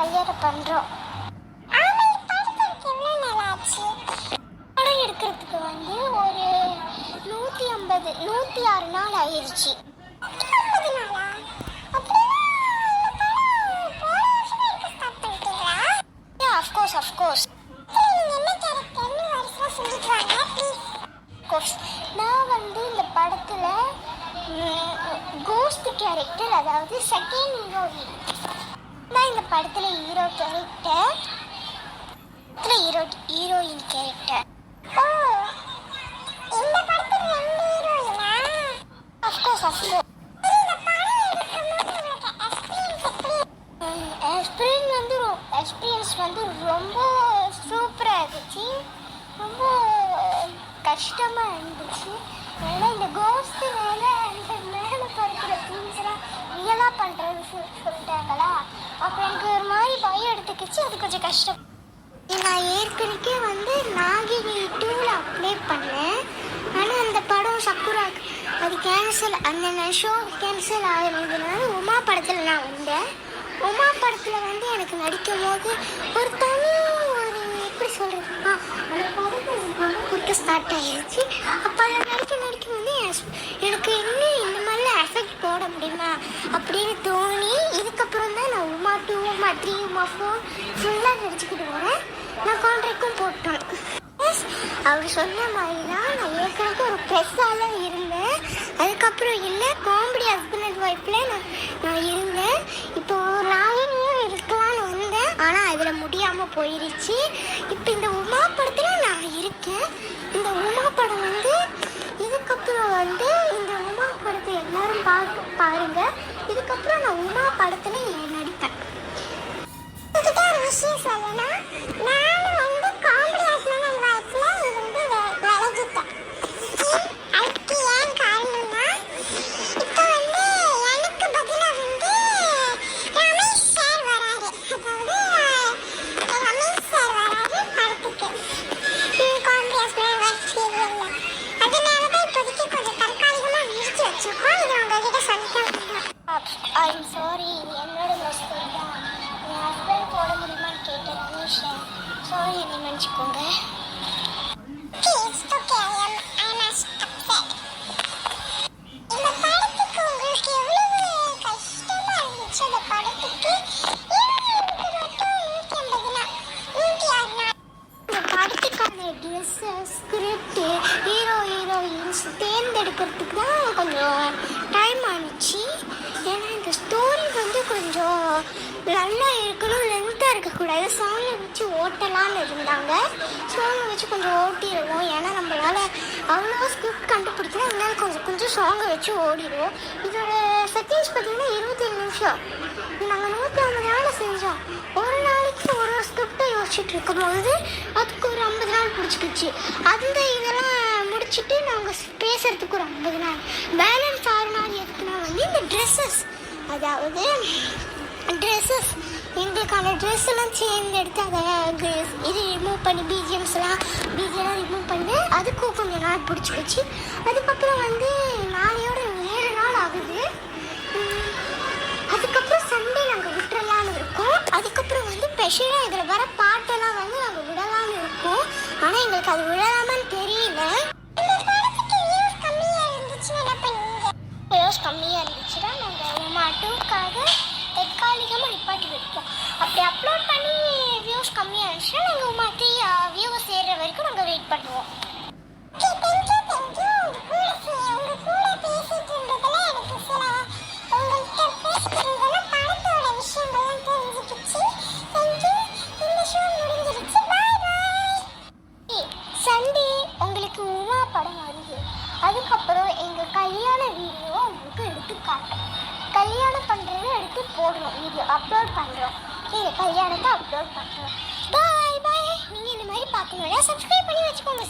தயார பண்றோம். படம் எடுக்கிறதுக்கு வந்து ஒரு 106 நாள் ஆயிடுச்சு. நான் வந்து இந்த படத்துல கோஸ்ட் கேரக்டர், அதாவது செகண்ட் ஹீரோயின் நான் இந்த படத்துல ஹீரோ கேரக்டர், ஹீரோயின் கேரக்டர். இந்த படத்துல ரெண்டு ஹீரோயினா? ஆஃப் கோர்ஸ் எக்ஸ்பீரியன்ஸ் வந்து ரொம்ப சூப்பராக இருந்துச்சு. ரொம்ப கஷ்டமாக இருந்துச்சு. ஏன்னா இந்த கோஸ்ட் மேலே அந்த மேலே படுக்கிற திங்ஸ்லாம் ரியலாக பண்ணுறது சொல்லிட்டாங்களா, அப்போ எனக்கு ஒரு மாதிரி பயம் எடுத்துக்கிச்சு. அது கொஞ்சம் கஷ்டம். நான் ஏற்கனவே வந்து நாகினி 2ல் அப்ளை பண்ணேன். ஆனால் அந்த படம் சக்குரா அது கேன்சல், அந்த ஷோ கேன்சல் ஆகிருந்ததுனால உமா படத்தில் நான் வந்தேன். உமா படத்தில் வந்து எனக்கு நடிக்கும் போது ஒரு தனி ஒரு எப்படி சொல்கிறதுனா அந்த படத்தில் ரொம்ப குட்ட ஸ்டார்ட் ஆகிடுச்சு. அப்போ அதை நடிக்கும் போது எனக்கு இன்னும் இந்த மாதிரிலாம் எஃபெக்ட் போட முடியுமா அப்படின்னு தோணி, இதுக்கப்புறம் தான் நான் உமா 2, உமா 3, உமா 4 ஃபுல்லாக நடிச்சுக்கிட்டு வரேன். நான் கான்ட்ராக்டும் போட்டேன். அவர் சொன்ன மாதிரி தான் நான் ஏற்கனவே ஒரு ப்ரெஸ்ஸால் இருந்தேன். அதுக்கப்புறம் இல்லை, காமெடி ஹஸ்பண்ட் அண்ட் ஒய்ஃபில் நான் இருந்தேன். இப்போ நாகினியும் இருக்கலான்னு வந்தேன், ஆனால் அதில் முடியாமல் போயிடுச்சு. இப்போ இந்த உமா படத்தில் நான் இருக்கேன். இந்த உமா படம் வந்து இதுக்கப்புறம் வந்து இந்த உமா படத்தை எல்லாரும் பாருங்க. இதுக்கப்புறம் நான் உமா படத்தில் நடிப்பேன். விஷயம் சொல்லனா, நானும் வந்து காமெடி ஹஸ்பண்ட் அண்ட் ஒய்ஃப்ல இருந்து விலகிட்டேன். அதுக்கு ஏன் காரணம்னா, இப்போ வந்து எனக்கு பதிலாக வந்து ரமேஷ் சார் வராரு. அதாவது ரமேஷ் சார் வராரு படத்துக்கு, காமெடி ஹஸ்பண்ட் அண்ட் ஒய்ஃப் சீரியல்ல. அதனால தான் இப்போதைக்கு கொஞ்சம் தற்காலிகமாக நிறுத்தி வச்சிருக்கோம். இது உங்ககிட்ட சொல்லிட்டேன். ஐம் சாரி, என்னோட மிஸ்டேக் தான். என் ஹஸ்பண்ட் போட முடியுமான்னு கேட்டேன் ரமேஷ். சாரி, என்னை மன்னிச்சுக்கோங்க. இந்த படத்துக்கு உங்களுக்கு எவ்வளவு கஷ்டமா இருந்துச்சு? அந்த படத்துக்கு இந்த படத்துக்கான ட்ரெஸ்ஸு, ஸ்கிரிப்ட், ஹீரோயின்ஸ் தேர்ந்தெடுக்கிறதுக்கு தான் கொஞ்சம் டைம் ஆனிச்சு. ஏன்னா இந்த ஸ்டோரி வந்து கொஞ்சம் நல்லா இருக்கணும், லென்த்தாக இருக்கக்கூடாது. சாங்கை வச்சு ஓட்டலான்னு இருந்தாங்க. சாங்கை வச்சு கொஞ்சம் ஓட்டிடுவோம், ஏன்னா நம்மளால் அவ்வளோ ஸ்கிரிப்ட் கண்டுபிடிக்கலாம். அதனால கொஞ்சம் சாங்கை வச்சு ஓடிடுவோம். இதோட செகண்ட்ஸ் பார்த்தீங்கன்னா 27 நிமிஷம். நாங்கள் 150 நாள் செஞ்சோம். ஒரு நாளைக்கு ஒரு ஸ்கிரிப்டை யோசிச்சுட்டு இருக்கும்போது அதுக்கு ஒரு 50 நாள் பிடிச்சிக்கிச்சு. அந்த இதெல்லாம் முடிச்சுட்டு நாங்கள் பேசுறதுக்கு ஒரு 50 நாள். பேலன்ஸ் 6 நாள் எதுக்குன்னா வந்து இந்த ட்ரெஸ்ஸஸ், அதாவது ட்ரெஸ்ஸஸ் எங்களுக்கான ட்ரெஸ் எல்லாம் சேர்ந்தெடுத்து அதை இது ரிமூவ் பண்ணி பிஜிஎம்லாம் ரிமூவ் பண்ணி அதுக்கும் கொஞ்சம் நாள் பிடிச்சிக்கிச்சு. அதுக்கப்புறம் வந்து நாளையோட 7 நாள் ஆகுது. அதுக்கப்புறம் சண்டே நாங்கள் விட்டுறலான்னு இருக்கோம். அதுக்கப்புறம் வந்து ஸ்பெஷலாக இதில் வர பாட்டெல்லாம் வந்து நாங்கள் விடலான்னு இருக்கோம். ஆனால் எங்களுக்கு அது விடலாமான்னு தெரியல. வியூஸ் கம்மியாக இருந்துச்சுன்னா நாங்கள் உமா 2க்காக தற்காலிகமாக நிப்பாட்டி வைப்போம். அப்படி அப்லோட் பண்ணி வியூஸ் கம்மியாக இருந்துச்சுன்னா நாங்கள் உமா 3 வியூஸ் ஏறுற வரைக்கும் நாங்கள் வெயிட் பண்ணுவோம். சண்டே உங்களுக்கு உமா படம் வருது. அதுக்கப்புறம் எங்கள் கல்யாண வீடியோ உங்களுக்கு எடுத்து காட்டும். கல்யாணம் பண்ணுறது எடுத்து போடுறோம், வீடியோ அப்லோட் பண்ணுறோம். எங்கள் கல்யாணத்தை அப்லோட் பண்ணுறோம். பாய் பாய். நீங்கள் இந்த மாதிரி பார்க்கணுன்னா சப்ஸ்கிரைப் பண்ணி வச்சுக்கோங்க.